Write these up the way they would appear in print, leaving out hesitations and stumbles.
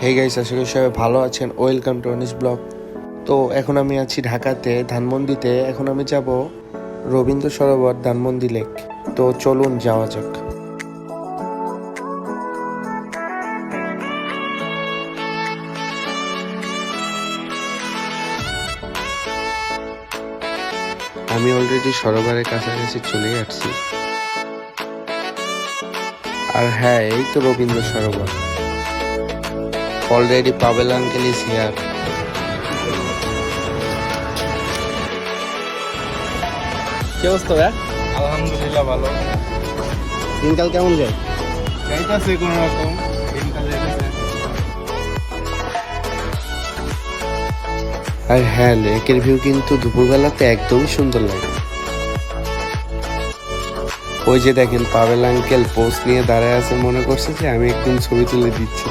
Hey guys, আশা করি সবাই ভালো আছেন। Welcome to Anis blog. তো এখন আমি আছি ঢাকাতে, ধানমন্ডিতে। এখন আমি যাব রবীন্দ্র সরোবর, ধানমন্ডি লেক। তো চলুন যাওয়া যাক। আমি অলরেডি সরোবরের কাছাকাছি চলে আসছি। আর হ্যাঁ, এই তো Rabindra Sarobar. Already Pabel uncle is here. কি অবস্থা ভাই? আলহামদুলিল্লাহ ভালো। দিনকাল কেমন যায়? যাইতাছে কোনো রকম, দিনকাল যাইতাছে। আর হ্যাঁ, লেকের ভিউ কিন্তু দুপুরবেলাতে একদমই সুন্দর লাগে। ওই যে দেখেন, পাবেল আঙ্কেল পোস্ট নিয়ে দাঁড়ায় আছে, মনে করছে যে আমি একদম ছবি তুলে দিচ্ছি।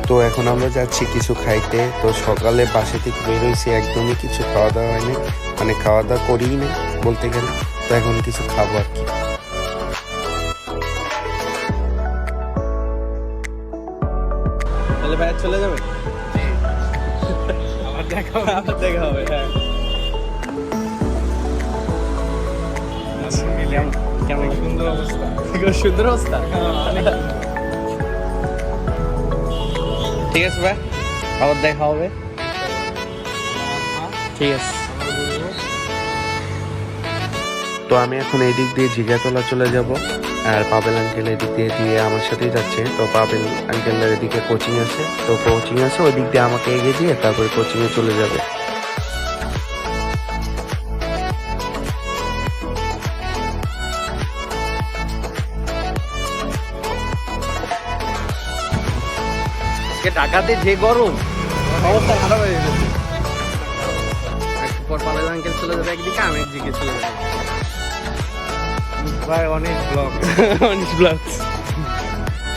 তো এখন আমরা যাচ্ছি কিছু খাইতে। তো সকালে বাসা থেকে বের হয়েছি, একদমই কিছু খাওয়া দাওয়া হয়নি, মানে খাওয়া দাওয়া করিই না বলতে গেলে। তো এখন কিছু খাবো আর কি। তাহলে ভাই চলে যাবে? আবার দেখা হবে। আবার দেখা হবে। হ্যাঁ, কেমন কেমন সুন্দর অবস্থা। সুন্দর অবস্থা। ঠিক আছে ভাই, আবার দেখা হবে। ঠিক আছে। তো আমি এখন এই দিক দিয়ে জিগাতলা চলে যাব, আর পাবেল আঙ্কেল এদিক দিয়ে আমার সাথেই যাচ্ছে। তো পাবেল আঙ্কেলের এদিকে কোচিং আছে, তো কোচিং আছে ওই দিক দিয়ে আমাকে এগিয়ে দিয়ে তারপরে কোচিংয়ে চলে যাবে। ঢাকাতে যে গরম, অবস্থা খারাপ হয়ে গেছে। একটু পর পাবেল আঙ্কেল চলে যাবে একদিকে, আমি একদিকে চলে যাবো। ভাই অনেক ব্লগ। অনিস ব্লগ।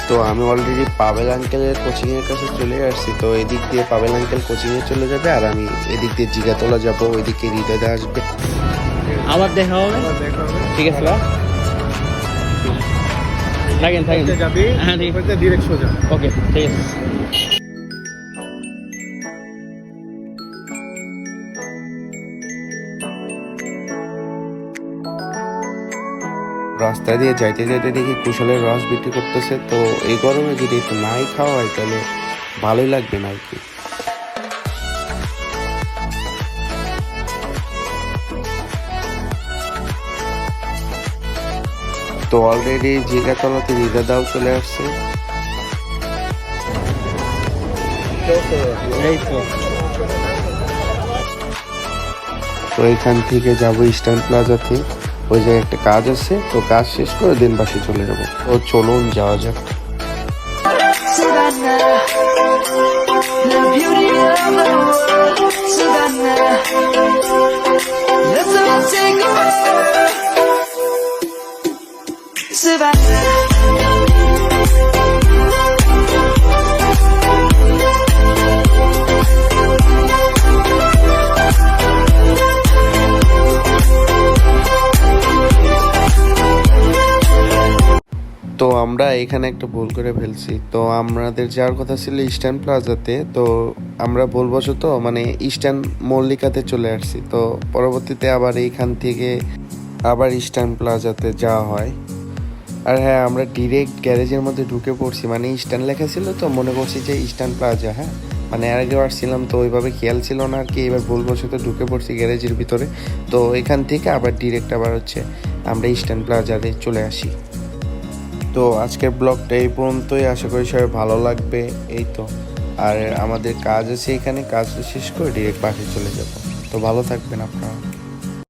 তো আমি অলরেডি পাবেল আঙ্কেলের কোচিংয়ের কাছে চলে আসছি। তো এদিক দিয়ে পাবেল আঙ্কেল কোচিংয়ে চলে যাবে, আর আমি এদিক দিয়ে জিগাতলা যাবো, ওইদিকে হৃদয়দা আসবে। আবার দেখা হবে। আবার দেখা হবে। ঠিক আছে ভাই, থাকেন থাকেন। যাবি? হ্যাঁ, ঠিক আছে। ডিরেক্ট সোজা। ওকে, ঠিক আছে। রাস্তা দিয়ে যাইতে যাইতে দেখি কুশলের রস বিক্রি করতেছে। তো এই গরমে যদি একটু নাই খাওয়া হয় তাহলে ভালোই লাগবে না আর কি। তো অলরেডি জিগাতলাতে হৃদয়দাও চলে আসছে। এই তো তো এখান থেকে যাবো ইস্টার্ন প্লাজাতে, ওই জায়গায় একটা কাজ আছে। তো কাজ শেষ করে দিন বাসে চলে যাবো। তো চলুন যাওয়া যাক। Savannah, the beauty of the world, Savannah. Let's all take a walk, Savannah. তো আমরা এখানে একটা ভুল করে ফেলছি। তো আমাদের যাওয়ার কথা ছিল ইস্টার্ন প্লাজাতে, তো আমরা ভুলবশত মানে ইস্টার্ন মল্লিকাতে চলে আসছি। তো পরবর্তীতে আবার এইখান থেকে আবার ইস্টার্ন প্লাজাতে যাওয়া হয়। আর হ্যাঁ, আমরা ডিরেক্ট গ্যারেজের মধ্যে ঢুকে পড়ছি, মানে ইস্টার্ন লেখা ছিল তো মনে করছি যে ইস্টার্ন প্লাজা। হ্যাঁ, মানে এর আগেও আসছিলাম তো ওইভাবে খেয়াল ছিল না আর কি। এবার ভুলবশত ঢুকে পড়ছি গ্যারেজের ভিতরে। তো এখান থেকে আবার ডিরেক্ট আবার হচ্ছে আমরা ইস্টার্ন প্লাজাতে চলে আসি। তো আজকের ব্লগটা এই পর্যন্তই, আশা করি সবাই ভালো লাগবে। এই তো, আর আমাদের কাজ আছে এখানে, কাজটা শেষ করে ডিরেক্ট বাসে চলে যাব। তো ভালো থাকবেন আপনারা।